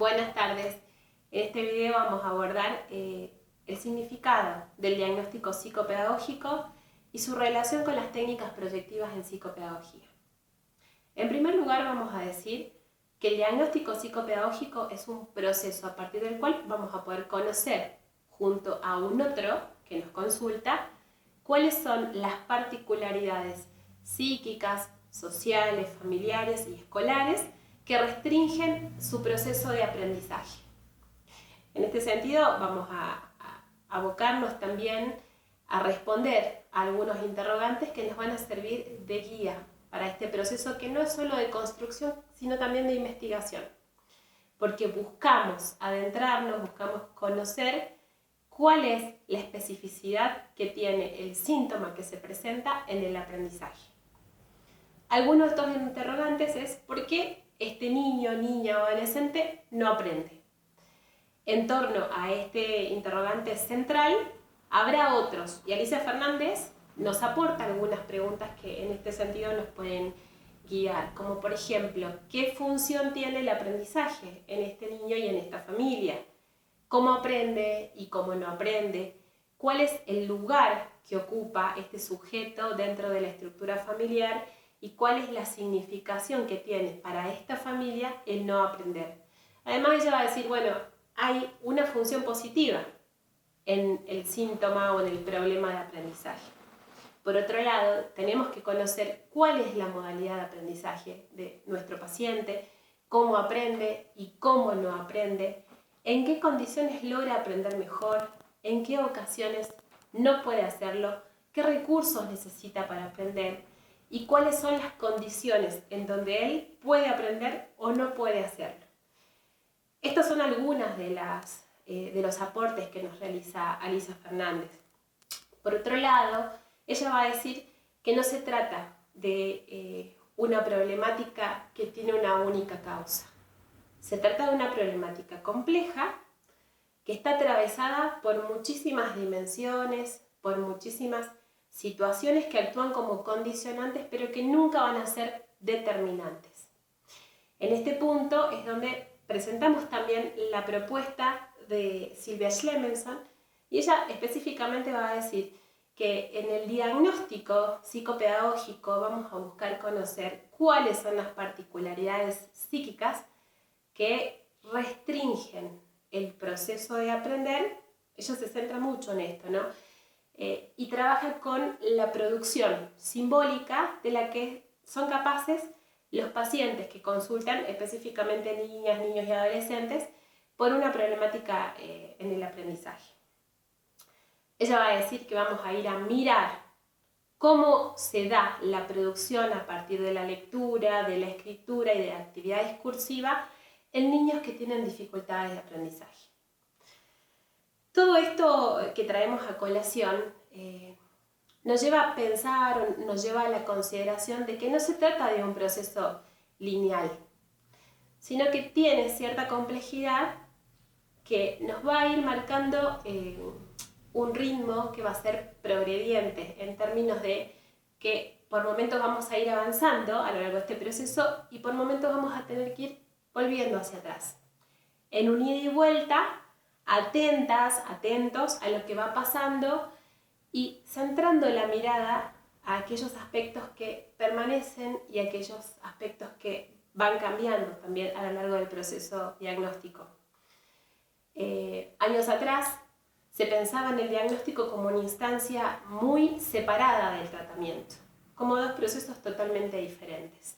Buenas tardes. En este video vamos a abordar el significado del diagnóstico psicopedagógico y su relación con las técnicas proyectivas en psicopedagogía. En primer lugar, vamos a decir que el diagnóstico psicopedagógico es un proceso a partir del cual vamos a poder conocer, junto a un otro que nos consulta, cuáles son las particularidades psíquicas, sociales, familiares y escolares que restringen su proceso de aprendizaje. En este sentido, vamos a abocarnos también a responder a algunos interrogantes que nos van a servir de guía para este proceso que no es solo de construcción, sino también de investigación. Porque buscamos adentrarnos, buscamos conocer cuál es la especificidad que tiene el síntoma que se presenta en el aprendizaje. Algunos de estos interrogantes es ¿por qué este niño, niña o adolescente no aprende? En torno a este interrogante central habrá otros, y Alicia Fernández nos aporta algunas preguntas que en este sentido nos pueden guiar, como por ejemplo, ¿qué función tiene el aprendizaje en este niño y en esta familia? ¿Cómo aprende y cómo no aprende? ¿Cuál es el lugar que ocupa este sujeto dentro de la estructura familiar? ¿Y cuál es la significación que tiene para esta familia el no aprender? Además ella va a decir, bueno, hay una función positiva en el síntoma o en el problema de aprendizaje. Por otro lado, tenemos que conocer cuál es la modalidad de aprendizaje de nuestro paciente, cómo aprende y cómo no aprende, en qué condiciones logra aprender mejor, en qué ocasiones no puede hacerlo, qué recursos necesita para aprender y cuáles son las condiciones en donde él puede aprender o no puede hacerlo. Estos son algunas de los aportes que nos realiza Alicia Fernández. Por otro lado, ella va a decir que no se trata de una problemática que tiene una única causa. Se trata de una problemática compleja que está atravesada por muchísimas dimensiones, por muchísimas situaciones que actúan como condicionantes, pero que nunca van a ser determinantes. En este punto es donde presentamos también la propuesta de Silvia Schlemenson, y ella específicamente va a decir que en el diagnóstico psicopedagógico vamos a buscar conocer cuáles son las particularidades psíquicas que restringen el proceso de aprender. Ella se centra mucho en esto, ¿no? Y trabaja con la producción simbólica de la que son capaces los pacientes que consultan, específicamente niñas, niños y adolescentes, por una problemática en el aprendizaje. Ella va a decir que vamos a ir a mirar cómo se da la producción a partir de la lectura, de la escritura y de la actividad discursiva en niños que tienen dificultades de aprendizaje. Todo esto que traemos a colación nos lleva a pensar, nos lleva a la consideración de que no se trata de un proceso lineal, sino que tiene cierta complejidad que nos va a ir marcando un ritmo que va a ser progrediente en términos de que por momentos vamos a ir avanzando a lo largo de este proceso y por momentos vamos a tener que ir volviendo hacia atrás. En un ida y vuelta, atentas, atentos a lo que va pasando y centrando la mirada a aquellos aspectos que permanecen y aquellos aspectos que van cambiando también a lo largo del proceso diagnóstico. Años atrás se pensaba en el diagnóstico como una instancia muy separada del tratamiento, como dos procesos totalmente diferentes.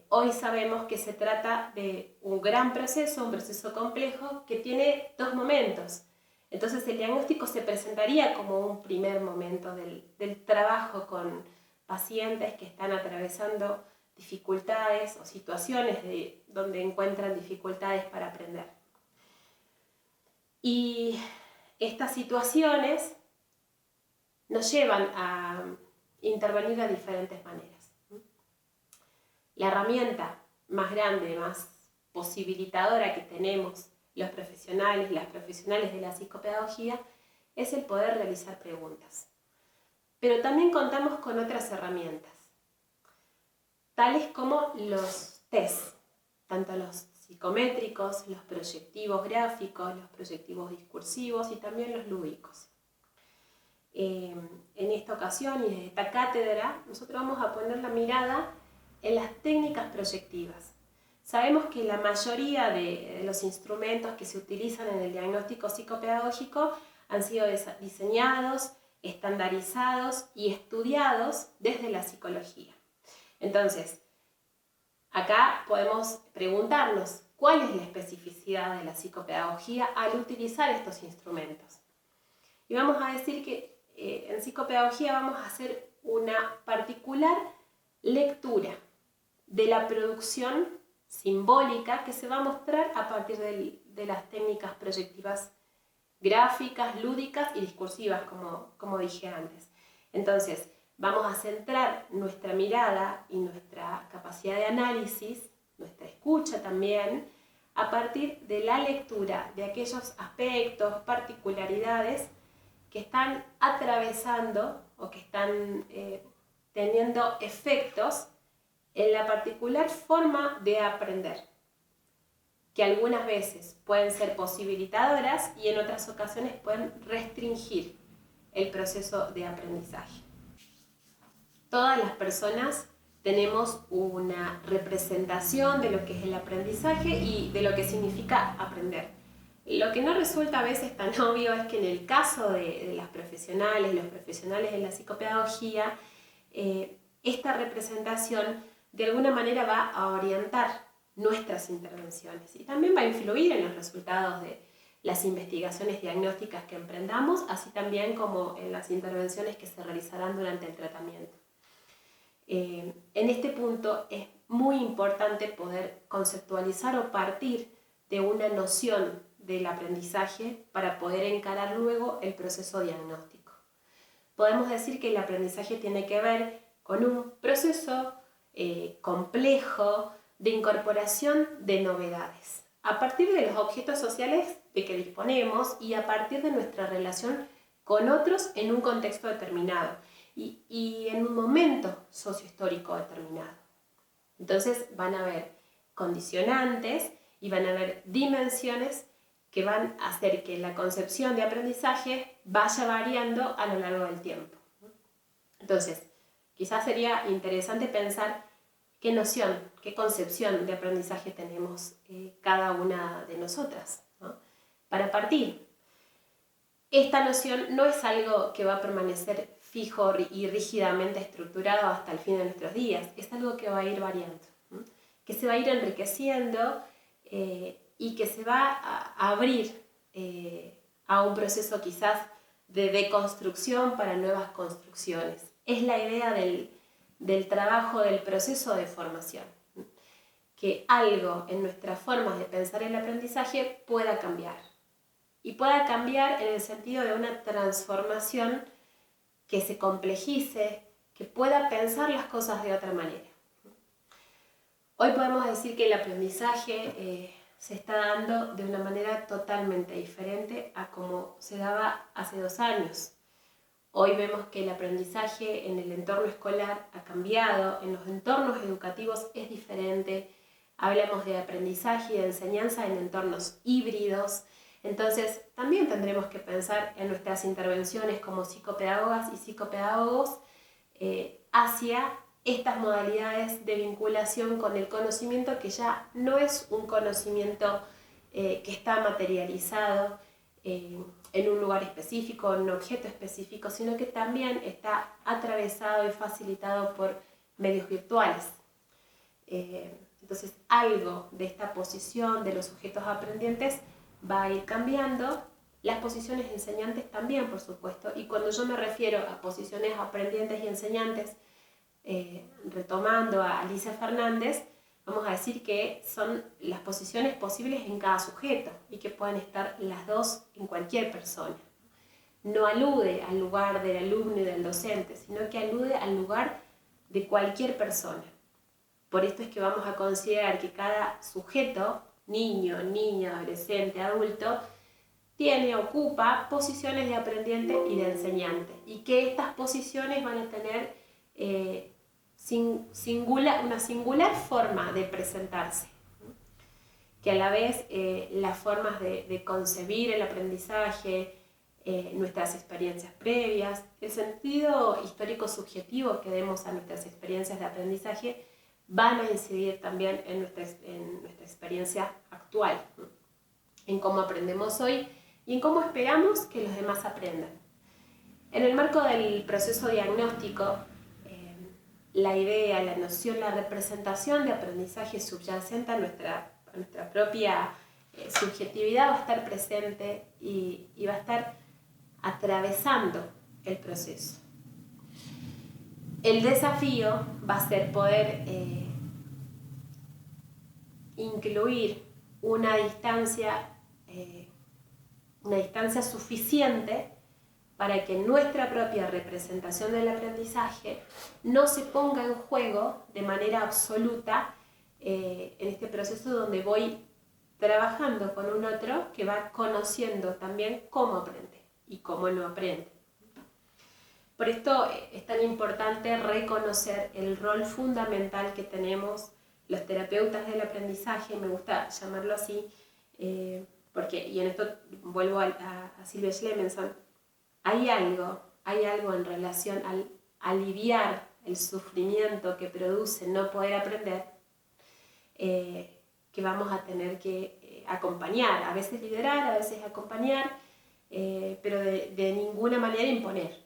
Hoy sabemos que se trata de un gran proceso, un proceso complejo que tiene dos momentos. Entonces el diagnóstico se presentaría como un primer momento del trabajo con pacientes que están atravesando dificultades o situaciones donde encuentran dificultades para aprender. Y estas situaciones nos llevan a intervenir de diferentes maneras. La herramienta más grande, más posibilitadora que tenemos los profesionales y las profesionales de la psicopedagogía es el poder realizar preguntas. Pero también contamos con otras herramientas, tales como los test, tanto los psicométricos, los proyectivos gráficos, los proyectivos discursivos y también los lúdicos. En esta ocasión y desde esta cátedra, nosotros vamos a poner la mirada en las técnicas proyectivas. Sabemos que la mayoría de los instrumentos que se utilizan en el diagnóstico psicopedagógico han sido diseñados, estandarizados y estudiados desde la psicología. Entonces, acá podemos preguntarnos cuál es la especificidad de la psicopedagogía al utilizar estos instrumentos. Y vamos a decir que en psicopedagogía vamos a hacer una particular lectura de la producción simbólica que se va a mostrar a partir de las técnicas proyectivas gráficas, lúdicas y discursivas, como dije antes. Entonces, vamos a centrar nuestra mirada y nuestra capacidad de análisis, nuestra escucha también, a partir de la lectura de aquellos aspectos, particularidades que están atravesando o que están teniendo efectos en la particular forma de aprender, que algunas veces pueden ser posibilitadoras y en otras ocasiones pueden restringir el proceso de aprendizaje. Todas las personas tenemos una representación de lo que es el aprendizaje y de lo que significa aprender. Lo que no resulta a veces tan obvio es que en el caso de las profesionales, los profesionales de la psicopedagogía, esta representación de alguna manera va a orientar nuestras intervenciones y también va a influir en los resultados de las investigaciones diagnósticas que emprendamos, así también como en las intervenciones que se realizarán durante el tratamiento. En este punto es muy importante poder conceptualizar o partir de una noción del aprendizaje para poder encarar luego el proceso diagnóstico. Podemos decir que el aprendizaje tiene que ver con un proceso complejo de incorporación de novedades a partir de los objetos sociales de que disponemos y a partir de nuestra relación con otros en un contexto determinado y en un momento sociohistórico determinado. Entonces van a haber condicionantes y van a haber dimensiones que van a hacer que la concepción de aprendizaje vaya variando a lo largo del tiempo. Entonces, quizás sería interesante pensar qué noción, qué concepción de aprendizaje tenemos cada una de nosotras, ¿no? Para partir. Esta noción no es algo que va a permanecer fijo y rígidamente estructurado hasta el fin de nuestros días, es algo que va a ir variando, ¿no? Que se va a ir enriqueciendo y que se va a abrir a un proceso quizás de deconstrucción para nuevas construcciones. Es la idea del trabajo, del proceso de formación, que algo en nuestras formas de pensar el aprendizaje pueda cambiar. Y pueda cambiar en el sentido de una transformación que se complejice, que pueda pensar las cosas de otra manera. Hoy podemos decir que el aprendizaje se está dando de una manera totalmente diferente a como se daba hace 2 años. Hoy vemos que el aprendizaje en el entorno escolar ha cambiado, en los entornos educativos es diferente. Hablamos de aprendizaje y de enseñanza en entornos híbridos. Entonces, también tendremos que pensar en nuestras intervenciones como psicopedagogas y psicopedagogos hacia estas modalidades de vinculación con el conocimiento que ya no es un conocimiento que está materializado en un lugar específico, en un objeto específico, sino que también está atravesado y facilitado por medios virtuales. Entonces, algo de esta posición de los sujetos aprendientes va a ir cambiando, las posiciones enseñantes también, por supuesto, y cuando yo me refiero a posiciones aprendientes y enseñantes, retomando a Alicia Fernández, vamos a decir que son las posiciones posibles en cada sujeto y que pueden estar las dos en cualquier persona. No alude al lugar del alumno y del docente, sino que alude al lugar de cualquier persona. Por esto es que vamos a considerar que cada sujeto, niño, niña, adolescente, adulto, ocupa posiciones de aprendiente y de enseñante, y que estas posiciones van a tener una singular forma de presentarse, que a la vez las formas de concebir el aprendizaje, nuestras experiencias previas, el sentido histórico subjetivo que demos a nuestras experiencias de aprendizaje van a incidir también en nuestra experiencia actual, ¿no? En cómo aprendemos hoy y en cómo esperamos que los demás aprendan. En el marco del proceso diagnóstico, la idea, la noción, la representación de aprendizaje subyacente a nuestra propia subjetividad va a estar presente y va a estar atravesando el proceso. El desafío va a ser poder incluir una distancia suficiente para que nuestra propia representación del aprendizaje no se ponga en juego de manera absoluta en este proceso donde voy trabajando con un otro que va conociendo también cómo aprende y cómo no aprende. Por esto es tan importante reconocer el rol fundamental que tenemos los terapeutas del aprendizaje, me gusta llamarlo así, porque, y en esto vuelvo a Sylvia Schlemenson, hay algo en relación al aliviar el sufrimiento que produce no poder aprender, que vamos a tener que acompañar, a veces liderar, a veces acompañar, pero de ninguna manera imponer.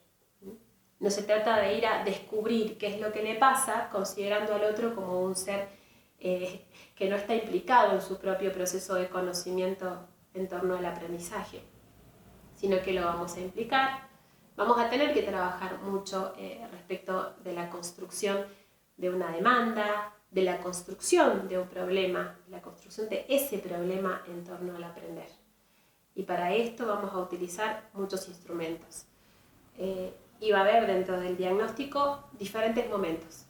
No se trata de ir a descubrir qué es lo que le pasa, considerando al otro como un ser que no está implicado en su propio proceso de conocimiento en torno al aprendizaje, sino que lo vamos a implicar. Vamos a tener que trabajar mucho respecto de la construcción de una demanda, de la construcción de un problema, la construcción de ese problema en torno al aprender. Y para esto vamos a utilizar muchos instrumentos. Y va a haber dentro del diagnóstico diferentes momentos.